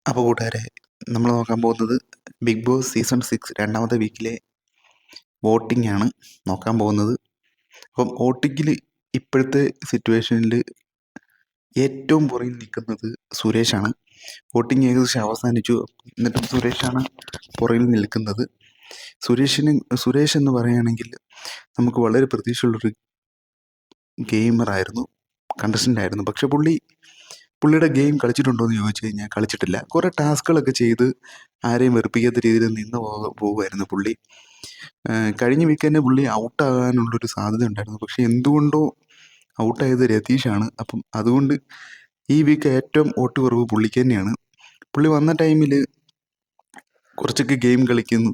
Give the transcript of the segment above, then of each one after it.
അപ്പോൾ കൂട്ടുകാരെ, നമ്മൾ നോക്കാൻ പോകുന്നത് ബിഗ് ബോസ് സീസൺ 6 രണ്ടാമത്തെ വീക്കിലെ വോട്ടിംഗ് ആണ് നോക്കാൻ പോകുന്നത്. അപ്പം വോട്ടിങ്ങിൽ ഇപ്പോഴത്തെ സിറ്റുവേഷനിൽ ഏറ്റവും പുറകിൽ നിൽക്കുന്നത് സുരേഷാണ്. വോട്ടിംഗ് ഏകദേശം അവസാനിച്ചു, എന്നിട്ടും സുരേഷാണ് പുറകിൽ നിൽക്കുന്നത്. സുരേഷ് എന്ന് പറയുകയാണെങ്കിൽ നമുക്ക് വളരെ പ്രതീക്ഷയുള്ളൊരു ഗെയിമറായിരുന്നു, കണ്ടസ്റ്റൻ്റ് ആയിരുന്നു. പക്ഷെ പുള്ളിയുടെ ഗെയിം കളിച്ചിട്ടുണ്ടോ എന്ന് ചോദിച്ചു കഴിഞ്ഞാൽ കളിച്ചിട്ടില്ല. കുറേ ടാസ്കുകളൊക്കെ ചെയ്ത് ആരെയും വെറുപ്പിക്കാത്ത രീതിയിൽ നിന്ന് പോകുമായിരുന്നു പുള്ളി. കഴിഞ്ഞ വീക്ക് തന്നെ പുള്ളി ഔട്ടാകാനുള്ളൊരു സാധ്യത ഉണ്ടായിരുന്നു. പക്ഷെ എന്തുകൊണ്ടോ ഔട്ടായത് രതീഷാണ്. അപ്പം അതുകൊണ്ട് ഈ വീക്ക് ഏറ്റവും വോട്ട് കുറവ് പുള്ളിക്ക് തന്നെയാണ്. പുള്ളി വന്ന ടൈമിൽ കുറച്ചൊക്കെ ഗെയിം കളിക്കുന്നു,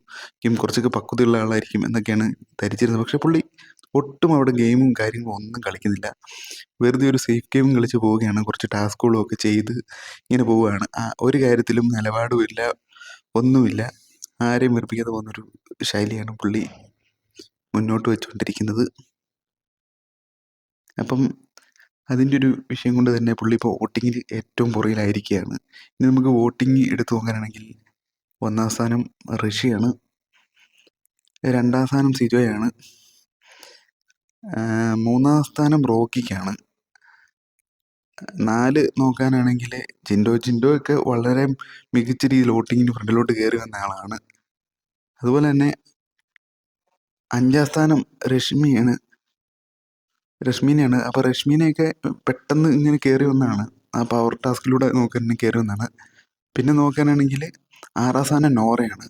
കുറച്ചൊക്കെ പക്വതയുള്ള ആളായിരിക്കും എന്നൊക്കെയാണ് ധരിച്ചിരുന്നത്. പക്ഷെ പുള്ളി ഒട്ടും അവിടെ ഗെയിമും കാര്യങ്ങളും ഒന്നും കളിക്കുന്നില്ല. വെറുതെ ഒരു സേഫ് ഗെയിം കളിച്ച് പോവുകയാണ്, കുറച്ച് ടാസ്കുകളും ഒക്കെ ചെയ്ത് ഇങ്ങനെ പോവുകയാണ്. ഒരു കാര്യത്തിലും നിലപാടും ഇല്ല, ഒന്നുമില്ല. ആരെയും വെറുപ്പിക്കാതെ പോകുന്നൊരു ശൈലിയാണ് പുള്ളി മുന്നോട്ട് വെച്ചുകൊണ്ടിരിക്കുന്നത്. അപ്പം അതിൻ്റെ ഒരു വിഷയം കൊണ്ട് തന്നെ പുള്ളി ഇപ്പോൾ വോട്ടിങ്ങിൽ ഏറ്റവും പുറകിലായിരിക്കുകയാണ്. ഇനി നമുക്ക് വോട്ടിങ് എടുത്തു നോക്കാനാണെങ്കിൽ 1-ാം സ്ഥാനം ഋഷിയാണ്, 2-ാം സ്ഥാനം സിജോയാണ്, 3-ാം സ്ഥാനം റോക്കിക്കാണ്, 4 നോക്കാനാണെങ്കിൽ ജിൻഡോ ഒക്കെ വളരെ മികച്ച രീതിയിൽ വോട്ടിങ്ങിന് ഫ്രണ്ടിലോട്ട് കയറി വന്ന ആളാണ്. അതുപോലെ തന്നെ 5-ാം സ്ഥാനം രശ്മീനെയാണ്. അപ്പോൾ രശ്മീനെയൊക്കെ പെട്ടെന്ന് ഇങ്ങനെ കയറി വന്നതാണ്, ആ പവർ ടാസ്കിലൂടെ നോക്കാനാണെങ്കിൽ കയറി വന്നതാണ്. പിന്നെ നോക്കാനാണെങ്കിൽ 6-ാം സ്ഥാനം നോറയാണ്,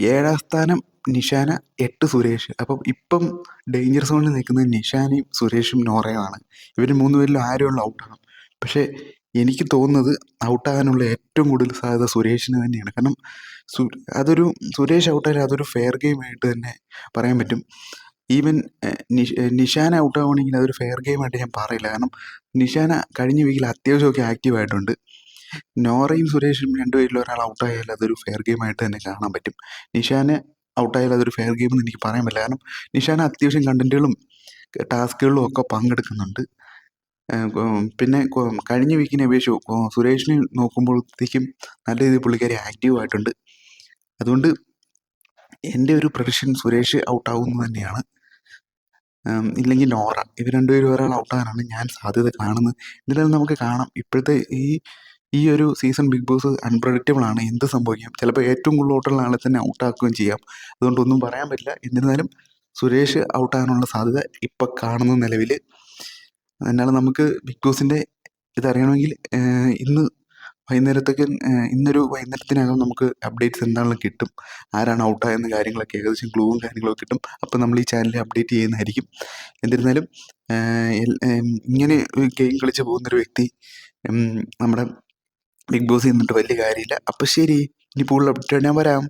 7-ാം സ്ഥാനം നിഷാന, 8 സുരേഷ്. അപ്പം ഇപ്പം ഡേഞ്ചർ സോണിൽ നിൽക്കുന്നത് നിഷാനയും സുരേഷും നോറയുമാണ്. ഇവർ 3 പേരിലും ആരുള്ള ഔട്ടാകും. പക്ഷേ എനിക്ക് തോന്നുന്നത് ഔട്ടാകാനുള്ള ഏറ്റവും കൂടുതൽ സാധ്യത സുരേഷിന് തന്നെയാണ്. കാരണം സുരേഷ് ഔട്ടായാലും അതൊരു ഫെയർ ഗെയിമായിട്ട് തന്നെ പറയാൻ പറ്റും. ഈവൻ നിഷാന ഔട്ടാവുകയാണെങ്കിൽ അതൊരു ഫെയർ ഗെയിമായിട്ട് ഞാൻ പറയില്ല. കാരണം നിഷാന കഴിഞ്ഞ വീക്കിൽ അത്യാവശ്യമൊക്കെ ആക്റ്റീവായിട്ടുണ്ട്. നോറയും സുരേഷും രണ്ടുപേരിൽ ഒരാൾ ഔട്ടായാൽ അതൊരു ഫെയർ ഗെയിമായിട്ട് തന്നെ കാണാൻ പറ്റും. നിഷാന് ഔട്ടായാൽ അതൊരു ഫെയർ ഗെയിം എന്ന് എനിക്ക് പറയാൻ പറ്റില്ല. കാരണം നിഷാന അത്യാവശ്യം കണ്ടന്റുകളും ടാസ്കുകളിലും ഒക്കെ പങ്കെടുക്കുന്നുണ്ട്. പിന്നെ കഴിഞ്ഞ വീക്കിനെ അപേക്ഷിച്ച് സുരേഷിനെ നോക്കുമ്പോഴത്തേക്കും നല്ല രീതിയിൽ പുള്ളിക്കാരി ആക്റ്റീവായിട്ടുണ്ട്. അതുകൊണ്ട് എൻ്റെ ഒരു പ്രഡിക്ഷൻ സുരേഷ് ഔട്ടാവുന്നത് തന്നെയാണ്, ഇല്ലെങ്കിൽ നോറ. ഇവർ രണ്ടുപേരും ഒരാൾ ഔട്ടാകാനാണ് ഞാൻ സാധ്യത കാണുന്നത്. എന്തായാലും നമുക്ക് കാണാം. ഇപ്പോഴത്തെ ഈ ഒരു സീസൺ ബിഗ് ബോസ് അൺപ്രഡിക്റ്റബിൾ ആണ്, എന്ത് സംഭവിക്കാം. ചിലപ്പോൾ ഏറ്റവും കൂടുതൽ വോട്ടുള്ള ആളെ തന്നെ ഔട്ടാക്കുകയും ചെയ്യാം. അതുകൊണ്ടൊന്നും പറയാൻ പറ്റില്ല. എന്നിരുന്നാലും സുരേഷ് ഔട്ടാകാനുള്ള സാധ്യത ഇപ്പം കാണുന്ന നിലവിൽ. എന്നാലും നമുക്ക് ബിഗ് ബോസിൻ്റെ ഇതറിയണമെങ്കിൽ ഇന്ന് വൈകുന്നേരത്തേക്ക് ഇന്നൊരു വൈകുന്നേരത്തിനകം നമുക്ക് അപ്ഡേറ്റ്സ് എന്താണെങ്കിലും കിട്ടും. ആരാണ് ഔട്ടായെന്ന കാര്യങ്ങളൊക്കെ ഏകദേശം ക്ലൂവും കാര്യങ്ങളൊക്കെ കിട്ടും. അപ്പോൾ നമ്മൾ ഈ ചാനലിൽ അപ്ഡേറ്റ് ചെയ്യുന്നതായിരിക്കും. എന്നിരുന്നാലും ഇങ്ങനെ ഒരു ഗെയിം കളിച്ച് പോകുന്നൊരു വ്യക്തി നമ്മുടെ ബിഗ് ബോസിൽ നിന്നിട്ട് വലിയ കാര്യമില്ല. അപ്പോൾ ശരി, ഇനി കൂടുതൽ അപ്ഡേറ്റ് ഞാൻ വരാം.